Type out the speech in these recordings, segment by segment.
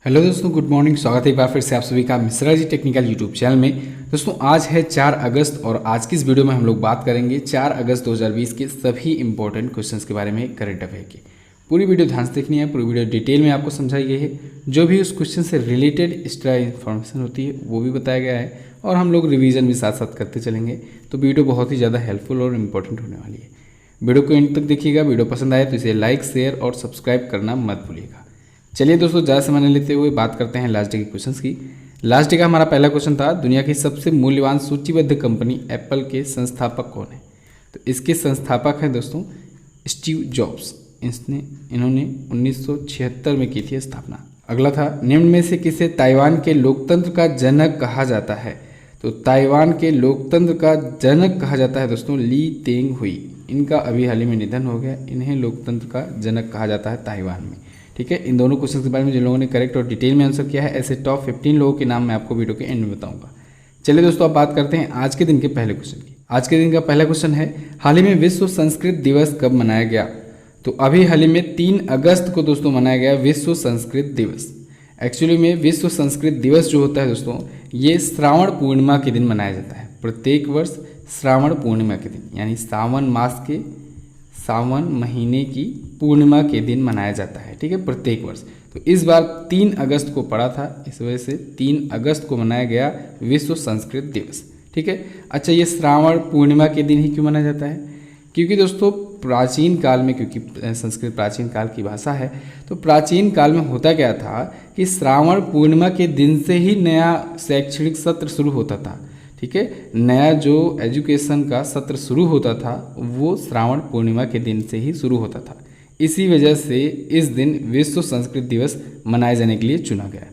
Hello दोस्तों, good morning. स्वागत है एक बार फिर से आप सभी का Mishra ji technical YouTube channel में। दोस्तों आज है 4 अगस्त और आज की इस वीडियो में हम लोग बात करेंगे 4 अगस्त 2020 के सभी इंपॉर्टेंट क्वेश्चंस के बारे में, करंट अफेयर की। पूरी वीडियो ध्यान से देखनी है, पूरी वीडियो डिटेल में आपको समझाई गई है। जो भी उस क्वेश्चन से रिलेटेड एक्स्ट्रा इन्फॉर्मेशन होती है वो भी बताया गया है और हम लोग रिविजन भी साथ साथ करते चलेंगे। तो वीडियो बहुत ही ज़्यादा हेल्पफुल और इम्पोर्टेंट होने वाली है। वीडियो को एंड तक देखिएगा। वीडियो पसंद आए तो इसे लाइक, शेयर और सब्सक्राइब करना मत भूलिएगा। चलिए दोस्तों, ज़्यादा समय न लेते हुए बात करते हैं लास्ट डे के क्वेश्चंस की। लास्ट डे का हमारा पहला क्वेश्चन था, दुनिया की सबसे मूल्यवान सूचीबद्ध कंपनी एप्पल के संस्थापक कौन है? तो इसके संस्थापक हैं दोस्तों स्टीव जॉब्स। इन्होंने 1976 में की थी स्थापना। अगला था, निम्न में से किसे ताइवान के लोकतंत्र का जनक कहा जाता है? तो ताइवान के लोकतंत्र का जनक कहा जाता है दोस्तों ली तेंग हुई। इनका अभी हाल ही में निधन हो गया। इन्हें लोकतंत्र का जनक कहा जाता है ताइवान में। ठीक है, इन दोनों क्वेश्चन के बारे में जिन लोगों ने करेक्ट और डिटेल में आंसर किया है, ऐसे टॉप 15 लोगों के नाम मैं आपको वीडियो के एंड में बताऊंगा। चलिए दोस्तों, अब बात करते हैं आज के दिन के पहले क्वेश्चन की। आज के दिन का पहला क्वेश्चन है, हाल ही में विश्व संस्कृत दिवस कब मनाया गया? तो अभी हाल ही में 3 अगस्त को दोस्तों मनाया गया विश्व संस्कृत दिवस। एक्चुअली में विश्व संस्कृत दिवस जो होता है दोस्तों, ये श्रावण पूर्णिमा के दिन मनाया जाता है। प्रत्येक वर्ष श्रावण पूर्णिमा के दिन, यानी सावन मास के सावन महीने की पूर्णिमा के दिन मनाया जाता है। ठीक है, प्रत्येक वर्ष। तो इस बार 3 अगस्त को पड़ा था, इस वजह से 3 अगस्त को मनाया गया विश्व संस्कृत दिवस। ठीक है, अच्छा, ये श्रावण पूर्णिमा के दिन ही क्यों मनाया जाता है? क्योंकि दोस्तों प्राचीन काल में, क्योंकि संस्कृत प्राचीन काल की भाषा है, तो प्राचीन काल में होता क्या था कि श्रावण पूर्णिमा के दिन से ही नया शैक्षणिक सत्र शुरू होता था। ठीक है, नया जो एजुकेशन का सत्र शुरू होता था वो श्रावण पूर्णिमा के दिन से ही शुरू होता था। इसी वजह से इस दिन विश्व संस्कृत दिवस मनाए जाने के लिए चुना गया।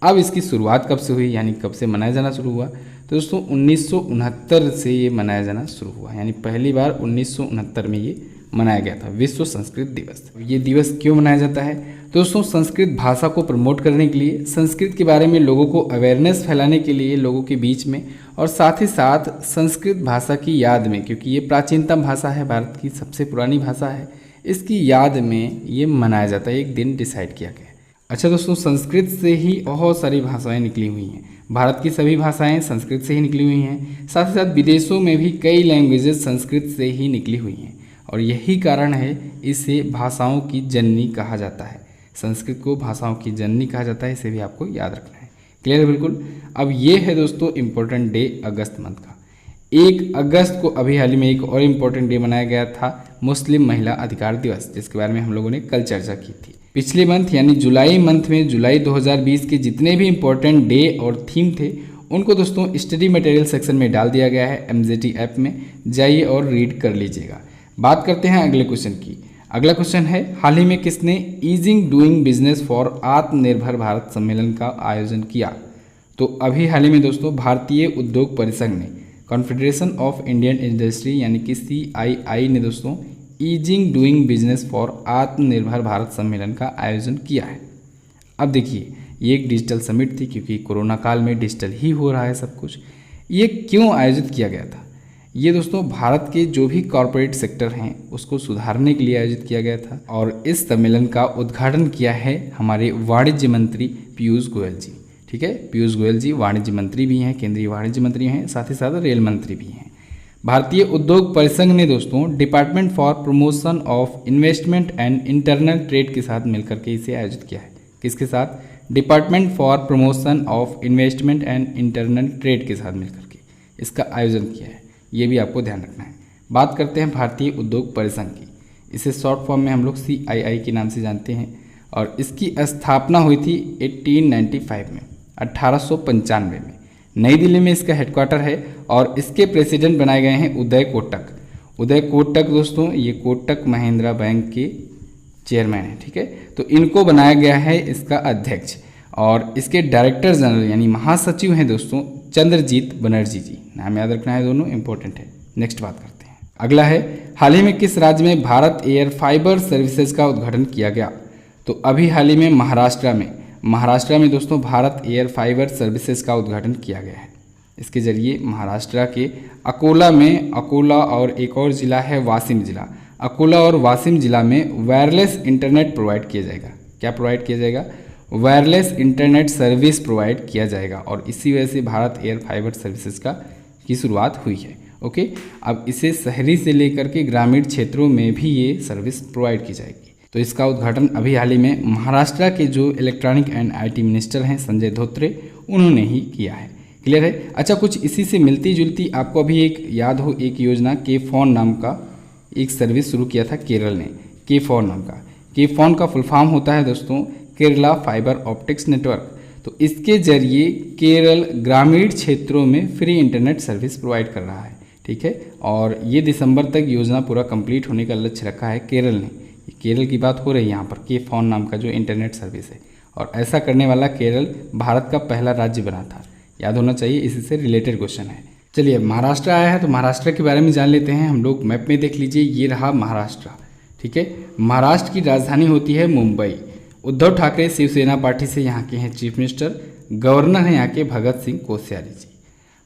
अब इसकी शुरुआत कब से हुई, यानी कब से मनाया जाना शुरू हुआ? तो दोस्तों 1969 से ये मनाया जाना शुरू हुआ, यानी पहली बार 1969 में ये मनाया गया था विश्व संस्कृत दिवस। ये दिवस क्यों मनाया जाता है? दोस्तों संस्कृत भाषा को प्रमोट करने के लिए, संस्कृत के बारे में लोगों को अवेयरनेस फैलाने के लिए लोगों के बीच में, और साथ ही साथ संस्कृत भाषा की याद में, क्योंकि ये प्राचीनतम भाषा है, भारत की सबसे पुरानी भाषा है, इसकी याद में ये मनाया जाता है। एक दिन डिसाइड किया गया। अच्छा दोस्तों, संस्कृत से ही बहुत सारी भाषाएं निकली हुई हैं। भारत की सभी भाषाएं संस्कृत से ही निकली हुई हैं। साथ ही साथ विदेशों में भी कई लैंग्वेजेस संस्कृत से ही निकली हुई हैं, और यही कारण है इसे भाषाओं की जननी कहा जाता है। संस्कृत को भाषाओं की जननी कहा जाता है, इसे भी आपको याद रखना है। क्लियर है बिल्कुल। अब ये है दोस्तों इम्पोर्टेंट डे अगस्त मंथ का। 1 अगस्त को अभी हाल ही में एक और इम्पोर्टेंट डे मनाया गया था, मुस्लिम महिला अधिकार दिवस, जिसके बारे में हम लोगों ने कल चर्चा की थी। पिछले मंथ यानी जुलाई मंथ में, जुलाई 2020 के जितने भी इम्पोर्टेंट डे और थीम थे उनको दोस्तों स्टडी मटेरियल सेक्शन में डाल दिया गया है MJT ऐप में। जाइए और रीड कर लीजिएगा। बात करते हैं अगले क्वेश्चन की। अगला क्वेश्चन है, हाल ही में किसने ईजिंग डूइंग बिजनेस फॉर आत्मनिर्भर भारत सम्मेलन का आयोजन किया? तो अभी हाल ही में दोस्तों भारतीय उद्योग परिसंघ ने, कॉन्फेडरेशन ऑफ इंडियन इंडस्ट्री यानी कि CII ने दोस्तों ईजिंग डूइंग बिजनेस फॉर आत्मनिर्भर भारत सम्मेलन का आयोजन किया है। अब देखिए, ये एक डिजिटल समिट थी, क्योंकि कोरोना काल में डिजिटल ही हो रहा है सब कुछ। ये क्यों आयोजित किया गया था? ये दोस्तों भारत के जो भी कॉरपोरेट सेक्टर हैं उसको सुधारने के लिए आयोजित किया गया था, और इस सम्मेलन का उद्घाटन किया है हमारे वाणिज्य मंत्री पीयूष गोयल जी। ठीक है, पीयूष गोयल जी वाणिज्य मंत्री भी हैं, केंद्रीय वाणिज्य मंत्री हैं, साथ ही साथ रेल मंत्री भी हैं। भारतीय उद्योग परिसंघ ने दोस्तों department for promotion of investment and internal trade के साथ मिलकर के इसे आयोजित किया है। किसके साथ? Department for promotion of investment and internal trade के साथ मिलकर के इसका आयोजन किया है। ये भी आपको ध्यान रखना है। बात करते हैं भारतीय उद्योग परिसंघ की। इसे शॉर्ट फॉर्म में हम लोग CII के नाम से जानते हैं, और इसकी स्थापना हुई थी 1895 में, 1895 में। नई दिल्ली में इसका हेडक्वार्टर है, और इसके प्रेसिडेंट बनाए गए हैं उदय कोटक। उदय कोटक दोस्तों ये कोटक महिंद्रा बैंक के चेयरमैन हैं। ठीक है, तो इनको बनाया गया है इसका अध्यक्ष, और इसके डायरेक्टर जनरल यानी महासचिव हैं दोस्तों चंद्रजीत बनर्जी जी। नाम याद रखना है, दोनों इंपॉर्टेंट है। नेक्स्ट बात करते हैं। अगला है, हाल ही में किस राज्य में भारत एयर फाइबर सर्विसेज का उद्घाटन किया गया? तो अभी हाल ही में महाराष्ट्र में दोस्तों भारत एयर फाइबर सर्विसेज का उद्घाटन किया गया है। इसके जरिए महाराष्ट्र के अकोला में, अकोला और एक और ज़िला है वाशिम ज़िला, अकोला और वाशिम ज़िला में वायरलेस इंटरनेट प्रोवाइड किया जाएगा। क्या प्रोवाइड किया जाएगा? वायरलेस इंटरनेट सर्विस प्रोवाइड किया जाएगा और इसी वजह से भारत एयर फाइबर सर्विसेज की शुरुआत हुई है। ओके, अब इसे शहरी से लेकर के ग्रामीण क्षेत्रों में भी ये सर्विस प्रोवाइड की जाएगी। तो इसका उद्घाटन अभी हाल ही में महाराष्ट्र के जो इलेक्ट्रॉनिक एंड IT मिनिस्टर हैं संजय धोत्रे, उन्होंने ही किया है। क्लियर है। अच्छा, कुछ इसी से मिलती जुलती आपको अभी एक याद हो, एक योजना के फोन नाम का एक सर्विस शुरू किया था केरल ने, के फोन नाम का। के फोन का फुल फॉर्म होता है दोस्तों केरला फाइबर ऑप्टिक्स नेटवर्क। तो इसके जरिए केरल ग्रामीण क्षेत्रों में फ्री इंटरनेट सर्विस प्रोवाइड कर रहा है। ठीक है, और ये दिसंबर तक योजना पूरा कंप्लीट होने का लक्ष्य रखा है केरल ने। केरल की बात हो रही है यहाँ पर, के फोन नाम का जो इंटरनेट सर्विस है, और ऐसा करने वाला केरल भारत का पहला राज्य बना था। याद होना चाहिए, इसी से रिलेटेड क्वेश्चन है। चलिए, महाराष्ट्र आया है तो महाराष्ट्र के बारे में जान लेते हैं हम लोग। मैप में देख लीजिए, ये रहा महाराष्ट्र। ठीक है, महाराष्ट्र की राजधानी होती है मुंबई। उद्धव ठाकरे शिवसेना पार्टी से यहाँ के हैं चीफ मिनिस्टर। गवर्नर हैं यहाँ के भगत सिंह कोश्यारी जी।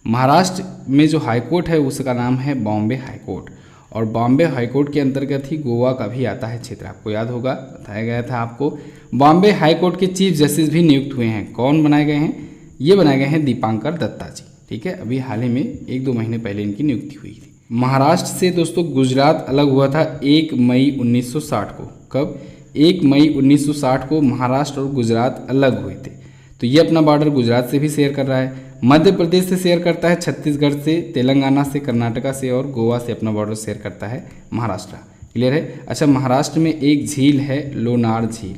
महाराष्ट्र में जो हाईकोर्ट है उसका नाम है बॉम्बे हाईकोर्ट, और बॉम्बे हाईकोर्ट के अंतर्गत ही गोवा का भी आता है क्षेत्र। आपको याद होगा, बताया गया था आपको। बॉम्बे हाईकोर्ट के चीफ जस्टिस भी नियुक्त हुए हैं। कौन बनाए गए हैं? ये बनाए गए हैं दीपांकर दत्ता जी। ठीक है, अभी हाल ही में 1-2 महीने पहले इनकी नियुक्ति हुई थी। महाराष्ट्र से दोस्तों गुजरात अलग हुआ था 1 मई 1960 को। कब? 1 मई 1960 को महाराष्ट्र और गुजरात अलग हुए थे। तो ये अपना बॉर्डर गुजरात से भी शेयर कर रहा है, मध्य प्रदेश से शेयर करता है, छत्तीसगढ़ से, तेलंगाना से, कर्नाटका से और गोवा से अपना बॉर्डर शेयर करता है महाराष्ट्र। क्लियर है। अच्छा, महाराष्ट्र में एक झील है लोनार झील।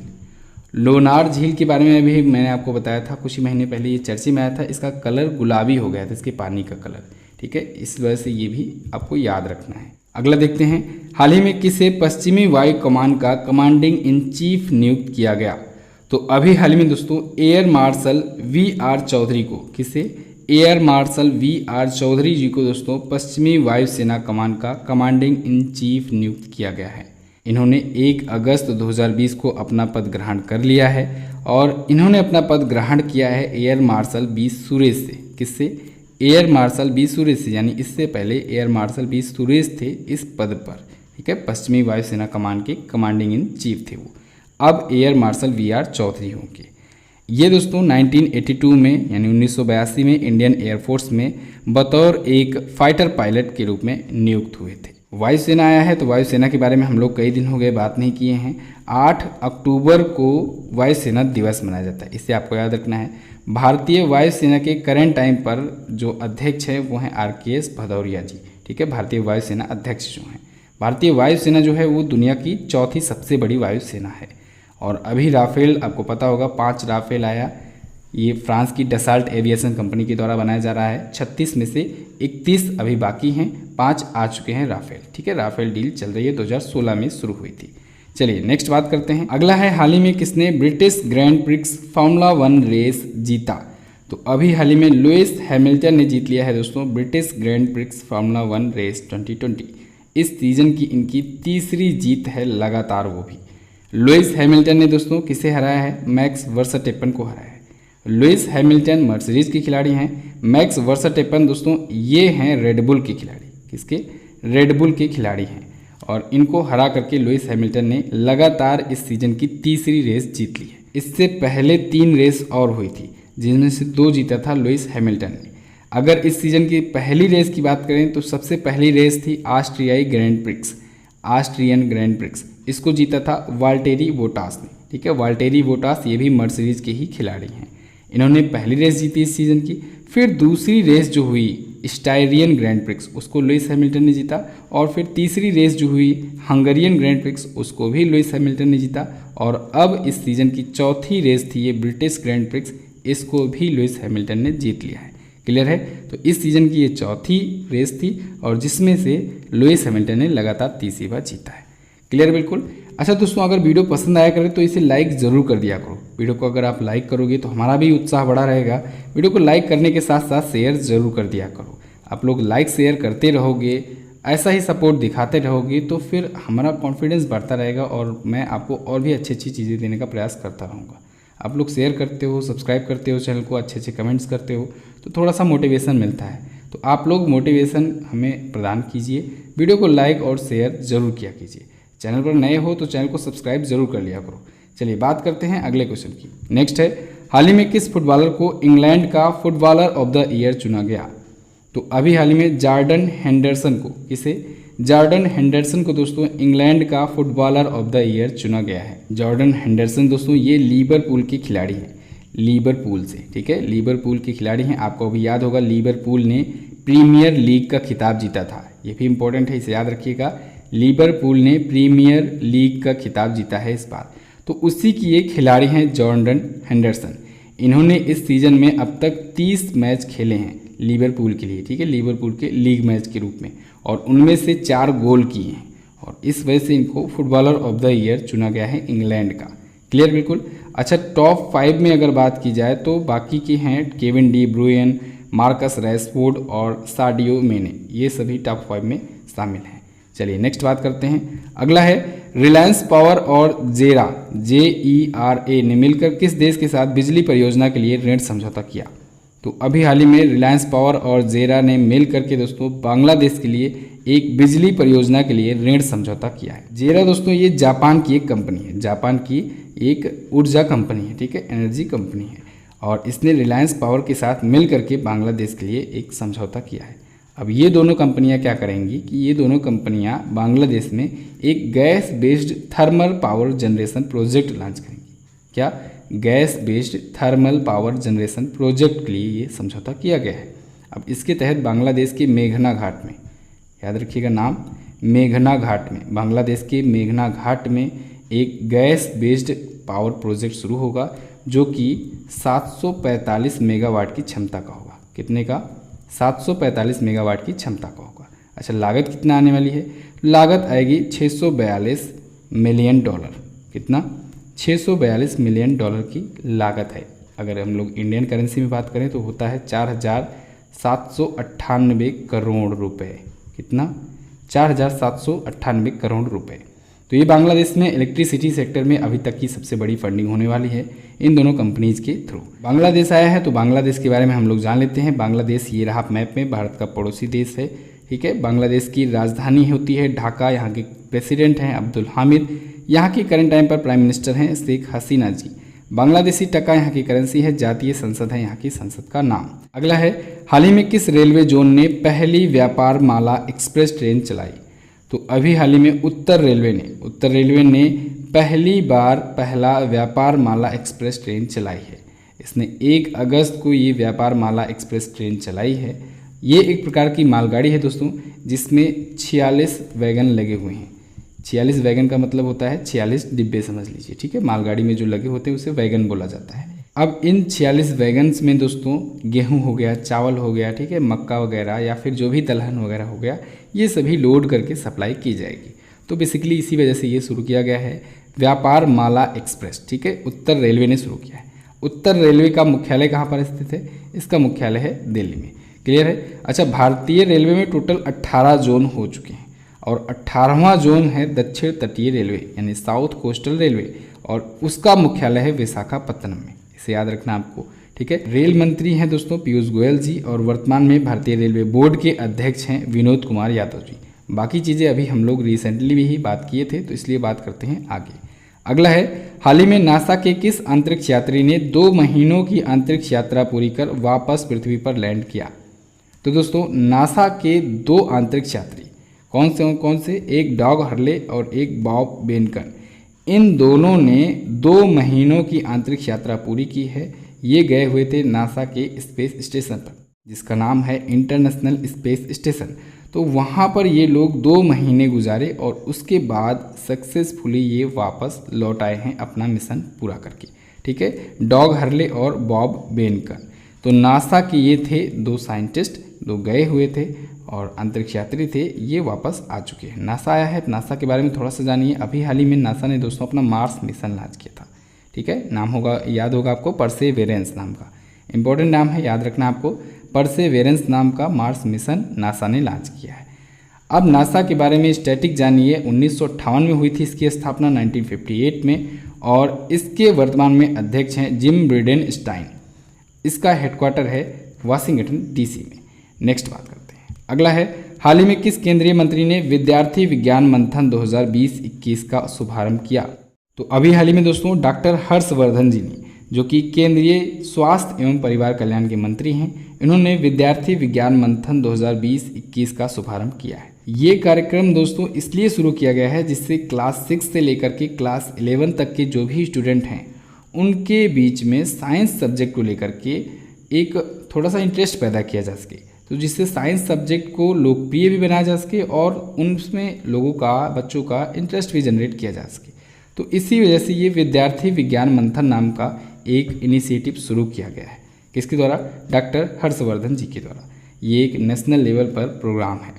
लोनार झील के बारे में भी मैंने आपको बताया था कुछ ही महीने पहले, ये चर्चा में आया था। इसका कलर गुलाबी हो गया था, इसके पानी का कलर। ठीक है, इस वजह से ये भी आपको याद रखना है। अगला देखते हैं, हाल ही में किसे पश्चिमी वायु कमान का कमांडिंग इन चीफ नियुक्त किया गया? तो अभी हाल ही में दोस्तों एयर मार्शल VR चौधरी को, किसे? एयर मार्शल VR चौधरी जी को दोस्तों पश्चिमी वायुसेना कमान का कमांडिंग इन चीफ नियुक्त किया गया है। इन्होंने 1 अगस्त 2020 को अपना पद ग्रहण कर लिया है, और इन्होंने अपना पद ग्रहण किया है एयर मार्शल B सुरेश से। किससे? एयर मार्शल B सुरेश से, यानी इससे पहले एयर मार्शल B सुरेश थे इस पद पर। ठीक है, पश्चिमी वायुसेना कमान के कमांडिंग इन चीफ थे वो। अब एयर मार्शल VR चौधरी होंगे। ये दोस्तों 1982 में यानी 1982 में इंडियन एयरफोर्स में बतौर एक फाइटर पायलट के रूप में नियुक्त हुए थे। वायुसेना आया है तो वायुसेना के बारे में हम लोग कई दिन हो गए बात नहीं किए हैं। 8 अक्टूबर को वायुसेना दिवस मनाया जाता है, इसे आपको याद रखना है। भारतीय वायुसेना के करंट टाइम पर जो अध्यक्ष है वो हैं RKS भदौरिया जी। ठीक है, भारतीय वायुसेना अध्यक्ष जो हैं। भारतीय वायुसेना जो है वो दुनिया की 4थी सबसे बड़ी वायुसेना है। और अभी राफेल, आपको पता होगा 5 राफेल आया। ये फ्रांस की डसाल्ट एविएशन कंपनी के द्वारा बनाया जा रहा है। 36 में से 31 अभी बाकी हैं, 5 आ चुके हैं राफेल। ठीक है, राफेल डील चल रही है, 2016 में शुरू हुई थी। चलिए नेक्स्ट बात करते हैं। अगला है, हाल ही में किसने British Grand Prix Formula 1 race जीता? तो अभी हाल ही में लुइस हैमिल्टन ने जीत लिया है दोस्तों British Grand Prix Formula 1 race 2020। इस सीजन की इनकी तीसरी जीत है लगातार, वो भी। लुइस हैमिल्टन ने दोस्तों किसे हराया है? मैक्स वर्स्टैपेन को हराया है। लुइस हैमिल्टन मर्सिडीज के खिलाड़ी हैं। मैक्स वर्स्टैपेन दोस्तों ये हैं रेडबुल के खिलाड़ी। किसके? रेडबुल के खिलाड़ी हैं, और इनको हरा करके लुइस हैमिल्टन ने लगातार इस सीजन की तीसरी रेस जीत ली है। इससे पहले 3 रेस और हुई थी, जिनमें से 2 जीता था लुइस हैमिल्टन ने। अगर इस सीजन की पहली रेस की बात करें तो सबसे पहली रेस थी ऑस्ट्रियाई grand prix, Austrian grand prix. इसको जीता था वाल्टेरी बोटास ने। ठीक है, वाल्टेरी बोटास ये भी मर्सिडीज के ही खिलाड़ी हैं। इन्होंने पहली रेस जीती इस सीजन की। फिर दूसरी रेस जो हुई स्टायरियन ग्रैंड प्रिक्स, उसको लुइस हैमिल्टन ने जीता। और फिर तीसरी रेस जो हुई हंगरियन ग्रैंड प्रिक्स, उसको भी लुइस हैमिल्टन ने जीता। और अब इस सीजन की चौथी रेस थी ये ब्रिटिश ग्रैंड प्रिक्स, इसको भी लुइस हैमिल्टन ने जीत लिया है। क्लियर है। तो इस सीजन की ये चौथी रेस थी, और जिसमें से लुइस हैमिल्टन ने लगातार तीसरी बार जीता है। क्लियर बिल्कुल। अच्छा दोस्तों, अगर वीडियो पसंद आया करे तो इसे लाइक ज़रूर कर दिया करो। वीडियो को अगर आप लाइक करोगे तो हमारा भी उत्साह बढ़ा रहेगा। वीडियो को लाइक करने के साथ साथ शेयर ज़रूर कर दिया करो। आप लोग लाइक शेयर करते रहोगे, ऐसा ही सपोर्ट दिखाते रहोगे, तो फिर हमारा कॉन्फिडेंस बढ़ता रहेगा, और मैं आपको और भी अच्छी अच्छी चीज़ें देने का प्रयास करता रहूँगा। आप लोग शेयर करते हो, सब्सक्राइब करते हो चैनल को, अच्छे अच्छे कमेंट्स करते हो, तो थोड़ा सा मोटिवेशन मिलता है। तो आप लोग मोटिवेशन हमें प्रदान कीजिए। वीडियो को लाइक और शेयर ज़रूर किया कीजिए। चैनल पर नए हो तो चैनल को सब्सक्राइब जरूर कर लिया करो। चलिए बात करते हैं अगले क्वेश्चन की। नेक्स्ट है, हाल ही में किस फुटबॉलर को इंग्लैंड का फुटबॉलर ऑफ द ईयर चुना गया? तो अभी हाल ही में जॉर्डन हेंडरसन को, किसे? जॉर्डन हेंडरसन को दोस्तों इंग्लैंड का फुटबॉलर ऑफ द ईयर चुना गया है। जॉर्डन हेंडरसन दोस्तों ये लिवरपूल के खिलाड़ी हैं, लिवरपूल से, ठीक है, लिवरपूल के खिलाड़ी हैं। आपको अभी याद होगा लिवरपूल ने प्रीमियर लीग का खिताब जीता था, ये भी इंपॉर्टेंट है, इसे याद रखिएगा। लिवरपूल ने प्रीमियर लीग का खिताब जीता है इस बार, तो उसी की ये खिलाड़ी हैं जॉर्डन हेंडरसन। इन्होंने इस सीज़न में अब तक 30 मैच खेले हैं लिवरपूल के लिए, ठीक है, लिवरपूल के लीग मैच के रूप में, और उनमें से 4 गोल किए हैं, और इस वजह से इनको फुटबॉलर ऑफ द ईयर चुना गया है इंग्लैंड का। क्लियर बिल्कुल। अच्छा, टॉप 5 में अगर बात की जाए तो बाकी के हैं केविन डी ब्रुयन, मार्कस रैशफोर्ड और साडियो मेने, ये सभी टॉप 5 में शामिल हैं। चलिए नेक्स्ट बात करते हैं। अगला है, रिलायंस पावर और जेरा JERA ने मिलकर किस देश के साथ बिजली परियोजना के लिए ऋण समझौता किया? तो अभी हाल ही में रिलायंस पावर और जेरा ने मिल करके दोस्तों बांग्लादेश के लिए एक बिजली परियोजना के लिए ऋण समझौता किया है। जेरा दोस्तों ये जापान की एक कंपनी है, जापान की एक ऊर्जा कंपनी है, ठीक है, एनर्जी कंपनी है, और इसने रिलायंस पावर के साथ मिल करके बांग्लादेश के लिए एक समझौता किया है। अब ये दोनों कंपनियां क्या करेंगी कि ये दोनों कंपनियां बांग्लादेश में एक gas based thermal power generation project launch करेंगी। क्या? Gas based thermal power generation project के लिए ये समझौता किया गया है। अब इसके तहत बांग्लादेश के मेघना घाट में, याद रखिएगा नाम, मेघना घाट में, बांग्लादेश के मेघना घाट में एक गैस बेस्ड पावर प्रोजेक्ट शुरू होगा जो कि 745 मेगावाट की क्षमता का होगा। कितने का? 745 मेगावाट की क्षमता का होगा। अच्छा, लागत कितना आने वाली है? लागत आएगी $642 मिलियन। कितना? $642 मिलियन की लागत है। अगर हम लोग इंडियन करेंसी में बात करें तो होता है 4,798 करोड़ रुपए। कितना? 4,798 करोड़ रुपए। तो ये बांग्लादेश में इलेक्ट्रिसिटी सेक्टर में अभी तक की सबसे बड़ी फंडिंग होने वाली है इन दोनों कंपनीज के थ्रू। बांग्लादेश आया है तो बांग्लादेश के बारे में हम लोग जान लेते हैं। बांग्लादेश ये रहा मैप में, भारत का पड़ोसी देश है, ठीक है। बांग्लादेश की राजधानी होती है ढाका, यहाँ के प्रेसिडेंट हैं अब्दुल हामिद, यहाँ की करंट टाइम पर प्राइम मिनिस्टर हैं शेख हसीना जी। बांग्लादेशी टका यहाँ की करेंसी है, जातीय संसद है यहाँ की संसद का नाम। अगला है, हाल ही में किस रेलवे जोन ने पहली व्यापार माला एक्सप्रेस ट्रेन चलाई? तो अभी हाल ही में उत्तर रेलवे ने पहली बार पहला व्यापार माला एक्सप्रेस ट्रेन चलाई है। इसने 1 अगस्त को ये व्यापार माला एक्सप्रेस ट्रेन चलाई है। ये एक प्रकार की मालगाड़ी है दोस्तों, जिसमें 46 वैगन लगे हुए हैं। 46 वैगन का मतलब होता है 46 डिब्बे समझ लीजिए, ठीक है। मालगाड़ी में जो लगे होते हैं उसे वैगन बोला जाता है। अब इन 46 वैगन्स में दोस्तों गेहूं हो गया, चावल हो गया, ठीक है, मक्का वगैरह या फिर जो भी दलहन वगैरह हो गया, ये सभी लोड करके सप्लाई की जाएगी। तो बेसिकली इसी वजह से ये शुरू किया गया है व्यापार माला एक्सप्रेस, ठीक है। उत्तर रेलवे ने शुरू किया है। उत्तर रेलवे का मुख्यालय कहाँ पर स्थित है? इसका मुख्यालय है दिल्ली में। क्लियर है। अच्छा, भारतीय रेलवे में टोटल 18 जोन हो चुके हैं और 18वां जोन है दक्षिण तटीय रेलवे यानी साउथ कोस्टल रेलवे, और उसका मुख्यालय है विशाखापत्तनम में। इसे याद रखना आपको, ठीक है। रेल मंत्री हैं दोस्तों पीयूष गोयल जी, और वर्तमान में भारतीय रेलवे बोर्ड के अध्यक्ष हैं विनोद कुमार यादव जी। बाकी चीज़ें अभी हम लोग रिसेंटली भी ही बात किए थे, तो इसलिए बात करते हैं आगे। अगला है, हाल ही में नासा के किस अंतरिक्ष यात्री ने 2 महीनों की अंतरिक्ष यात्रा पूरी कर वापस पृथ्वी पर लैंड किया? तो दोस्तों नासा के 2 अंतरिक्ष यात्री कौन से? एक डॉग हर्ले और एक बॉब बेनकन। इन दोनों ने 2 महीनों की अंतरिक्ष यात्रा पूरी की है। ये गए हुए थे नासा के स्पेस स्टेशन पर, जिसका नाम है इंटरनेशनल स्पेस स्टेशन। तो वहाँ पर ये लोग 2 महीने गुजारे और उसके बाद सक्सेसफुली ये वापस लौट आए हैं अपना मिशन पूरा करके, ठीक है। डॉग हर्ले और बॉब बेनकन। तो नासा के ये थे 2 साइंटिस्ट, 2 गए हुए थे और अंतरिक्ष यात्री थे, ये वापस आ चुके हैं। नासा आया है, नासा के बारे में थोड़ा सा जानिए। अभी हाल ही में नासा ने दोस्तों अपना मार्स मिशन लॉन्च किया था, ठीक है। नाम होगा, याद होगा आपको, परसेवेरेंस नाम का, इंपॉर्टेंट नाम है, याद रखना आपको। परसेवेरेंस नाम का मार्स मिशन नासा ने लॉन्च किया है। अब नासा के बारे में स्टैटिक जानिए। 1958 में हुई थी इसकी स्थापना, 1958 में, और इसके वर्तमान में अध्यक्ष हैं जिम ब्रिडेनस्टाइन। इसका हेडक्वार्टर है वाशिंगटन DC में। नेक्स्ट बात करते हैं। अगला है, हाल ही में किस केंद्रीय मंत्री ने विद्यार्थी विज्ञान मंथन 2020-21 का शुभारंभ किया? तो अभी हाल ही में दोस्तों डॉक्टर हर्षवर्धन जी ने, जो कि केंद्रीय स्वास्थ्य एवं परिवार कल्याण के मंत्री हैं, इन्होंने विद्यार्थी विज्ञान मंथन 2020-21 का शुभारंभ किया है। ये कार्यक्रम दोस्तों इसलिए शुरू किया गया है जिससे क्लास 6 से लेकर के क्लास 11 तक के जो भी स्टूडेंट हैं उनके बीच में साइंस सब्जेक्ट को लेकर के एक थोड़ा सा इंटरेस्ट पैदा किया जा सके, तो जिससे साइंस सब्जेक्ट को लोकप्रिय भी बनाया जा सके और उनमें लोगों का, बच्चों का इंटरेस्ट भी जनरेट किया जा सके। तो इसी वजह से ये विद्यार्थी विज्ञान मंथन नाम का एक इनिशिएटिव शुरू किया गया है। किसके द्वारा? डॉक्टर हर्षवर्धन जी के द्वारा। ये एक नेशनल लेवल पर प्रोग्राम है।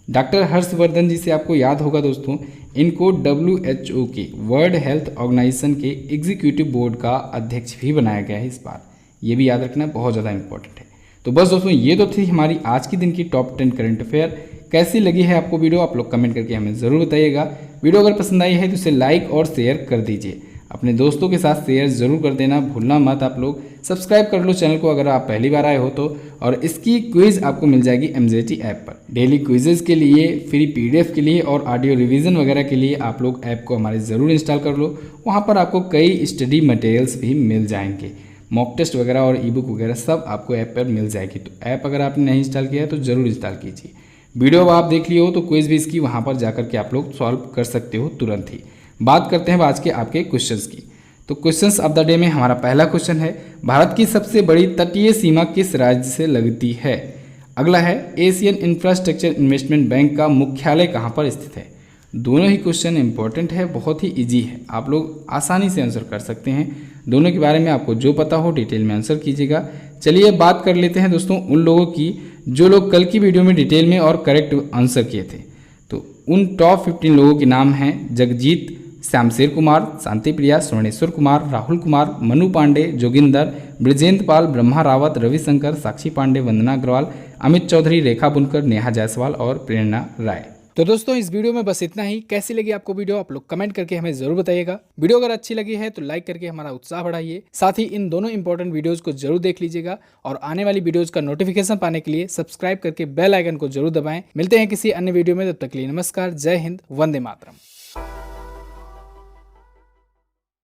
डॉक्टर हर्षवर्धन जी से आपको याद होगा दोस्तों, इनको WHO के वर्ल्ड हेल्थ ऑर्गेनाइजेशन के एग्जीक्यूटिव बोर्ड का अध्यक्ष भी बनाया गया है इस बार। ये भी याद रखना बहुत ज़्यादा इंपॉर्टेंट है। तो बस दोस्तों ये तो थी हमारी आज की दिन की टॉप 10 करंट अफेयर। कैसी लगी है आपको वीडियो, आप लोग कमेंट करके हमें ज़रूर बताइएगा। वीडियो अगर पसंद आई है तो इसे लाइक और शेयर कर दीजिए। अपने दोस्तों के साथ शेयर ज़रूर कर देना भूलना मत। आप लोग सब्सक्राइब कर लो चैनल को अगर आप पहली बार आए हो तो। और इसकी क्विज़ आपको मिल जाएगी MJT ऐप पर। डेली क्विजेज़ के लिए, फ्री PDF के लिए और ऑडियो रिवीजन वगैरह के लिए आप लोग ऐप को हमारे ज़रूर इंस्टॉल कर लो। वहाँ पर आपको कई स्टडी मटेरियल्स भी मिल जाएंगे, मॉक टेस्ट वगैरह और ई बुक वगैरह सब आपको ऐप पर मिल जाएगी। तो ऐप अगर आपने नहीं इंस्टॉल किया है तो ज़रूर इंस्टॉल कीजिए। वीडियो आप देख लिए हो तो क्विज़ भी इसकी वहाँ पर जाकर के आप लोग सॉल्व कर सकते हो तुरंत ही। बात करते हैं आज के आपके क्वेश्चंस की। तो क्वेश्चंस ऑफ द डे में हमारा पहला क्वेश्चन है, भारत की सबसे बड़ी तटीय सीमा किस राज्य से लगती है? अगला है, एशियन इंफ्रास्ट्रक्चर इन्वेस्टमेंट बैंक का मुख्यालय कहाँ पर स्थित है? दोनों ही क्वेश्चन इंपॉर्टेंट है, बहुत ही इजी है, आप लोग आसानी से आंसर कर सकते हैं। दोनों के बारे में आपको जो पता हो डिटेल में आंसर कीजिएगा। चलिए बात कर लेते हैं दोस्तों उन लोगों की जो लोग कल की वीडियो में डिटेल में और करेक्ट आंसर किए थे। तो उन टॉप 15 लोगों के नाम हैं जगजीत, श्यामशेर कुमार, शांति प्रिया, स्वर्णेश्वर कुमार, राहुल कुमार, मनु पांडे, जोगिंदर, ब्रजेंद्र पाल, ब्रह्मा रावत, रविशंकर, साक्षी पांडे, वंदना अग्रवाल, अमित चौधरी, रेखा बुनकर, नेहा जायसवाल और प्रेरणा राय। तो दोस्तों इस वीडियो में बस इतना ही। कैसी लगी आपको वीडियो आप लोग कमेंट करके हमें जरूर बताइएगा। वीडियो अगर अच्छी लगी है तो लाइक करके हमारा उत्साह बढ़ाइए। साथ ही इन दोनों इंपॉर्टेंट वीडियोस को जरूर देख लीजिएगा और आने वाली वीडियोस का नोटिफिकेशन पाने के लिए सब्सक्राइब करके बेल आइकन को जरूर दबाएं। मिलते हैं किसी अन्य वीडियो में, तब तक के लिए नमस्कार, जय हिंद, वंदे मातरम।